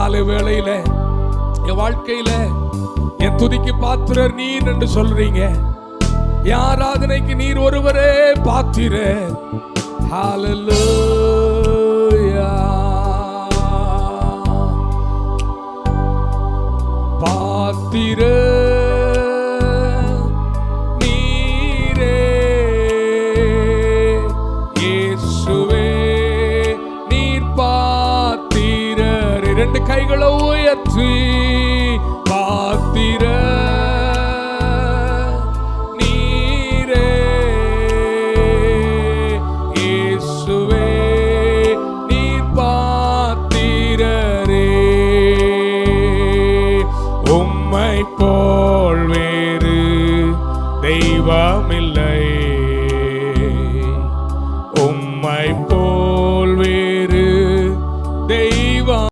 காலை வேளையில என் வாழ்க்கையில என் துதிக்கு பாத்திரர் நீர் என்று சொல்றீங்க. என் ஆராதனைக்கு நீர் ஒருவரே பாத்திரர். ஹல்லேலூயா. பாத்திரர் நீரே இயேசுவே, நீர் பாத்திரர். இரண்டு கைகளை உயர்த்தி